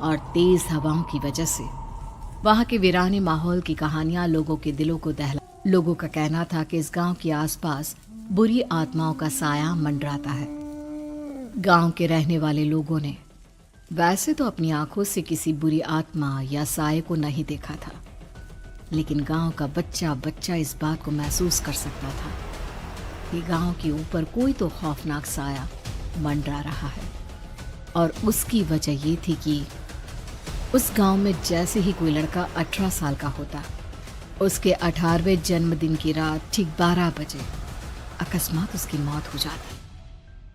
और तेज हवाओं की वजह से वहां के वीराने माहौल की कहानियां लोगों के दिलों को दहला। लोगों का कहना था कि इस गांव के आसपास बुरी आत्माओं का साया मंडराता है। गांव के रहने वाले लोगों ने वैसे तो अपनी आंखों से किसी बुरी आत्मा या साये को नहीं देखा था, लेकिन गांव का बच्चा बच्चा इस बात को महसूस कर सकता था कि गांव के ऊपर कोई तो खौफनाक साया मंडरा रहा है। और उसकी वजह ये थी कि उस गांव में जैसे ही कोई लड़का 18 साल का होता, उसके 18वें जन्मदिन की रात ठीक 12 बजे अकस्मात उसकी मौत हो जाती।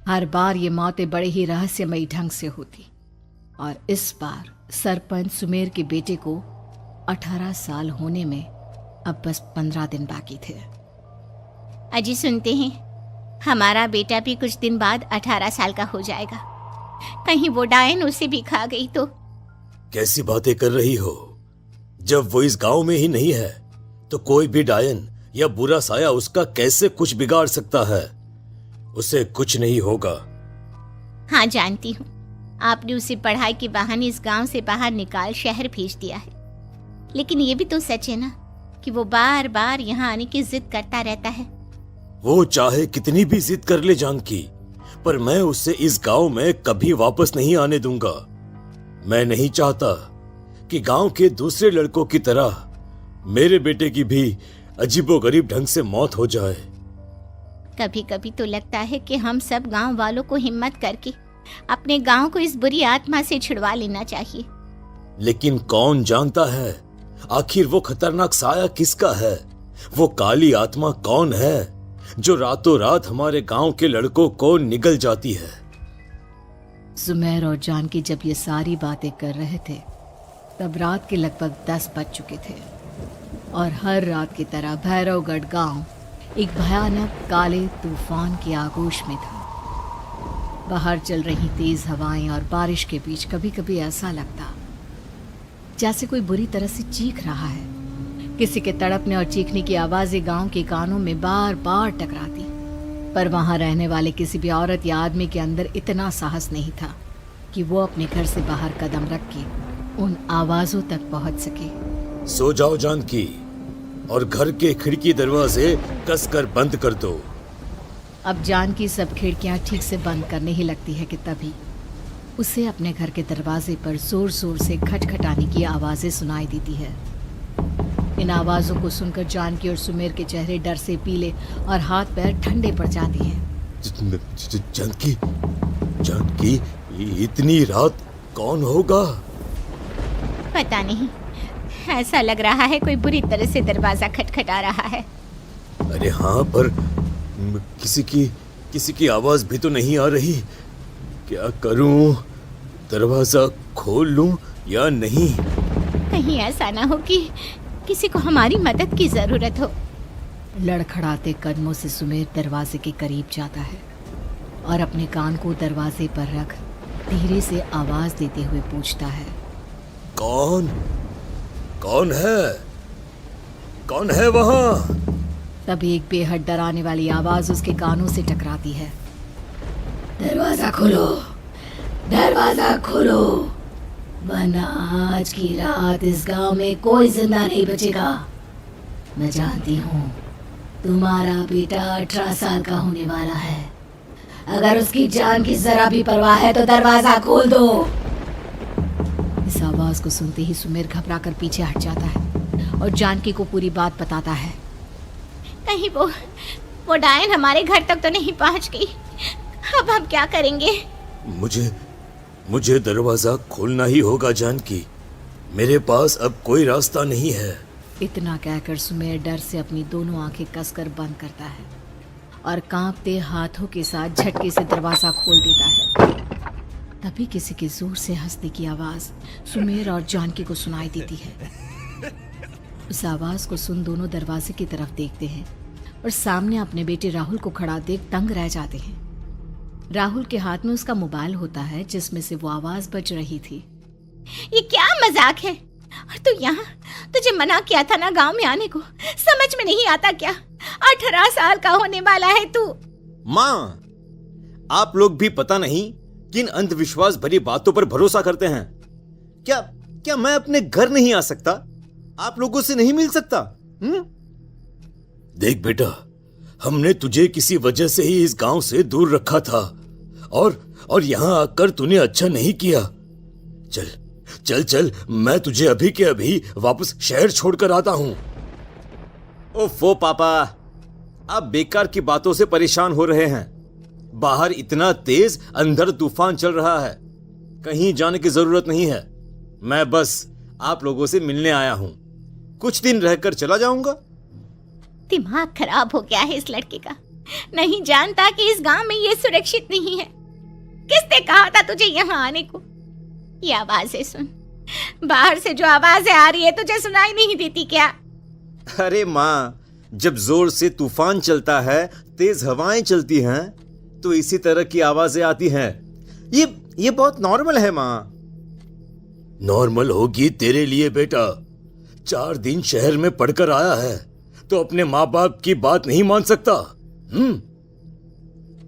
हर बार ये मौतें बड़े ही रहस्यमयी ढंग से होती, और इस बार सरपंच सुमेर के बेटे को 18 साल होने में अब बस 15 दिन बाकी थे। अजी सुनते हैं, हमारा बेटा भी कुछ दिन बाद 18 साल का हो जाएगा। कहीं वो डायन उसे भी खा गई तो? कैसी बातें कर रही हो? जब वो इस गांव में ही नहीं है तो कोई भी डायन या बुरा साया उसका कैसे कुछ बिगाड़ सकता है? उसे कुछ नहीं होगा। हाँ जानती हूँ, आपने उसे पढ़ाई के बहाने इस गांव से बाहर निकाल शहर भेज दिया है, लेकिन ये भी तो सच है ना कि वो बार बार यहाँ आने की जिद करता रहता है। वो चाहे कितनी भी जिद कर ले जानकी, पर मैं उसे इस गांव में कभी वापस नहीं आने दूंगा। मैं नहीं चाहता कि गांव के दूसरे लड़कों की तरह मेरे बेटे की भी अजीबोगरीब ढंग से मौत हो जाए। कभी कभी तो लगता है कि हम सब गांव वालों को हिम्मत करके अपने गांव को इस बुरी आत्मा से छुड़वा लेना चाहिए। लेकिन कौन जानता है आखिर वो खतरनाक साया किसका है? वो काली आत्मा कौन है जो रातों रात हमारे गांव के लड़कों को निगल जाती है? सुमेर और जानकी जब ये सारी बातें कर रहे थे तब रात के लगभग 10 बज चुके थे, और हर रात की तरह भैरवगढ़ गांव एक भयानक काले तूफान की आगोश में था। बाहर चल रही तेज हवाएं और बारिश के बीच कभी कभी ऐसा लगता जैसे कोई बुरी तरह से चीख रहा है। किसी के तड़पने और चीखने की आवाजें गांव के कानों में बार बार टकराती, पर वहां रहने वाले किसी भी औरत या आदमी के अंदर इतना साहस नहीं था कि वो अपने घर से बाहर कदम रख के उन आवाजों तक पहुंच सके। सो जाओ जानकी, और घर के खिड़की दरवाजे कसकर बंद कर दो। अब जानकी सब खिड़कियां ठीक से बंद करने ही लगती है कि तभी उसे अपने घर के दरवाजे पर जोर जोर से खटखटाने की आवाजें सुनाई देती है। इन आवाजों को सुनकर जानकी और सुमेर के चेहरे डर से पीले और हाथ पैर ठंडे पड़ जाते हैं। जानकी, जानकी, इतनी रात कौन होगा? पता नहीं, ऐसा लग रहा है कोई बुरी तरह से दरवाजा खटखटा रहा है। अरे हाँ, पर किसी की आवाज भी तो नहीं आ रही। क्या करूं? दरवाजा खोल लूं या नहीं? कहीं ऐसा ना हो कि किसी को हमारी मदद की जरूरत हो। लड़खड़ाते कदमों से सुमेर दरवाजे के करीब जाता है और अपने कान को दरवाजे पर रख धीरे से आवाज देते हुए पूछता है, कौन है? कौन है वहां? तभी एक बेहद डराने वाली आवाज उसके कानों से टकराती है। दरवाजा खोलो, दरवाजा खोलो, वरना आज की रात इस गांव में कोई जिंदा नहीं बचेगा। मैं जानती हूँ तुम्हारा बेटा 18 साल का होने वाला है। अगर उसकी जान की जरा भी परवाह है तो दरवाजा खोल दो। इस आवाज को सुनते ही सुमेर घबराकर पीछे हट जाता है और जानकी को पूरी बात बताता है। कहीं वो डायन हमारे घर तक तो नहीं पहुंच गई? अब हम क्या करेंगे? मुझे दरवाजा खोलना ही होगा जानकी। मेरे पास अब कोई रास्ता नहीं है। इतना कहकर सुमेर डर से अपनी दोनों आंखें कसकर बंद करता है और कांपते हाथों के साथ झटके से दरवाजा खोल देता है। तभी किसी के जोर से हंसने की आवाज सुमेर और जानकी को सुनाई देती है। उस आवाज को सुन दोनों दरवाजे की तरफ देखते हैं और सामने अपने बेटे राहुल को खड़ा देख दंग रह जाते हैं। राहुल के हाथ में उसका मोबाइल होता है जिसमें से वो आवाज बज रही थी। ये क्या मजाक है? और तू यहाँ, तुझे मना किया था ना गांव में आने को, समझ में नहीं आता क्या? 18 साल का होने वाला है तू। माँ, आप लोग भी पता नहीं किन अंधविश्वास भरी बातों पर भरोसा करते हैं। क्या क्या मैं अपने घर नहीं आ सकता? आप लोगों से नहीं मिल सकता? देख बेटा, हमने तुझे किसी वजह से ही इस गांव से दूर रखा था और यहां आकर तूने अच्छा नहीं किया। चल चल चल, मैं तुझे अभी के अभी वापस शहर छोड़कर आता हूं। ओफो पापा, आप बेकार की बातों से परेशान हो रहे हैं। बाहर इतना तेज अंधड़ तूफान चल रहा है, कहीं जाने की जरूरत नहीं है। मैं बस आप लोगों से मिलने आया हूं, कुछ दिन रहकर चला जाऊंगा। दिमाग खराब हो गया है इस लड़के का। नहीं जानता कि इस गांव में ये सुरक्षित नहीं है। किसने कहा था तुझे यहाँ आने को? ये आवाजें सुन, बाहर से जो आवाजें आ रही है तुझे सुनाई नहीं देती क्या? अरे माँ, जब जोर से तूफान चलता है, तेज हवाएं चलती हैं, तो इसी तरह की आवाजें आती हैं। ये बहुत नॉर्मल है माँ। नॉर्मल होगी तेरे लिए बेटा। 4 दिन शहर में पढ़कर आया है तो अपने माँ बाप की बात नहीं मान सकता?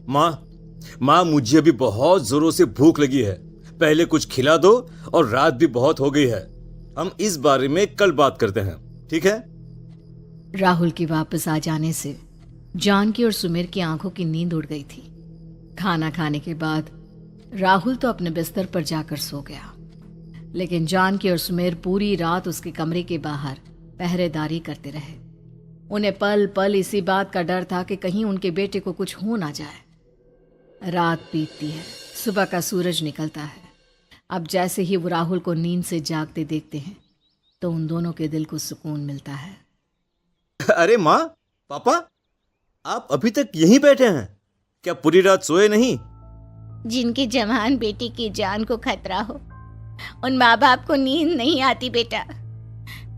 माँ, मुझे अभी बहुत जोरों से भूख लगी है। पहले कुछ खिला दो, और रात भी बहुत हो गई है। हम इस बारे में कल बात करते हैं, ठीक है? राहुल के वापस आ जाने से जानकी और सुमेर की आंखों की नींद उड़ गई थी। खाना खाने के बाद राहुल तो अपने बिस्तर पर जाकर सो गया, लेकिन जानकी और सुमेर पूरी रात उसके कमरे के बाहर पहरेदारी करते रहे। उन्हें पल पल इसी बात का डर था कि कहीं उनके बेटे को कुछ हो ना जाए। रात बीतती है, सुबह का सूरज निकलता है। अब जैसे ही वो राहुल को नींद से जागते देखते हैं तो उन दोनों के दिल को सुकून मिलता है। अरे माँ, पापा, आप अभी तक यहीं बैठे हैं? क्या पूरी रात सोए नहीं? जिनकी जवान बेटी की जान को खतरा हो, उन माँ बाप को नींद नहीं आती बेटा।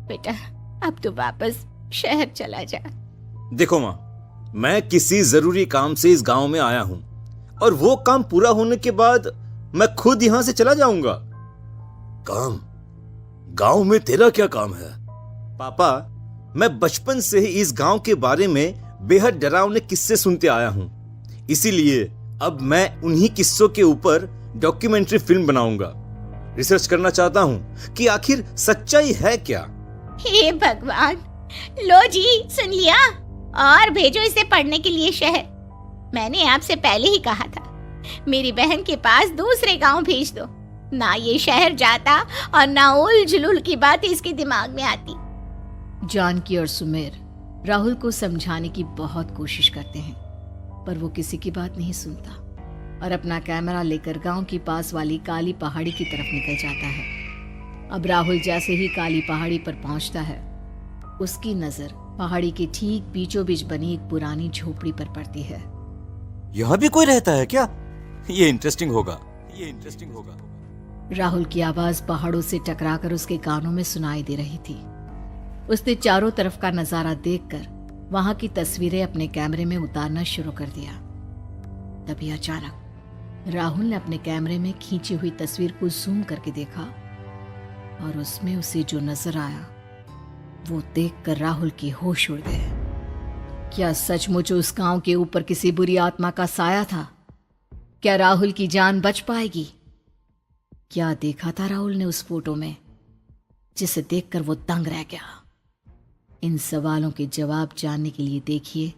बेटा, अब तो वापस शहर चला जा। देखो माँ, मैं किसी जरूरी काम से इस गांव में आया हूं, और वो काम पूरा होने के बाद मैं खुद यहां से चला जाऊंगा। काम? गांव में तेरा क्या काम है? पापा, मैं बचपन से ही इस गांव के बारे में बेहद डरावने किस्से सुनते आया हूं, इसीलिए अब मैं उन्हीं किस्सों के ऊपर डॉक्यूमेंट्री फिल्म बनाऊंगा। रिसर्च करना चाहता हूं कि आखिर सच्चाई है क्या। हे भगवान, लो जी, सुन लिया, और भेजो इसे पढ़ने के लिए शहर। मैंने आपसे पहले ही कहा था, मेरी बहन के पास दूसरे गांव भेज दो। ना ये शहर जाता और ना उल जुलूल की बात इसके दिमाग में आती। जानकी और सुमेर राहुल को समझाने की बहुत कोशिश करते हैं, पर वो किसी की बात नहीं सुनता और अपना कैमरा लेकर गांव की पास वाली काली पहाड़ी की तरफ निकल जाता है। अब राहुल जैसे ही काली पहाड़ी पर पहुंचता है, उसकी नजर पहाड़ी के ठीक बीचों बीच बनी एक पुरानी झोपड़ी पर पड़ती है। यहाँ भी कोई रहता है क्या? ये इंटरेस्टिंग होगा। राहुल की आवाज पहाड़ों से टकराकर उसके कानों में सुनाई दे रही थी। उसने चारों तरफ का नजारा देखकर वहां की तस्वीरें अपने कैमरे में उतारना शुरू कर दिया। तभी अचानक राहुल ने अपने कैमरे में खींची हुई तस्वीर को जूम करके देखा, और उसमें उसे जो नजर आया वो देखकर राहुल के होश उड़ गए। क्या सचमुच उस गांव के ऊपर किसी बुरी आत्मा का साया था? क्या राहुल की जान बच पाएगी? क्या देखा था राहुल ने उस फोटो में जिसे देखकर वो दंग रह गया? इन सवालों के जवाब जानने के लिए देखिए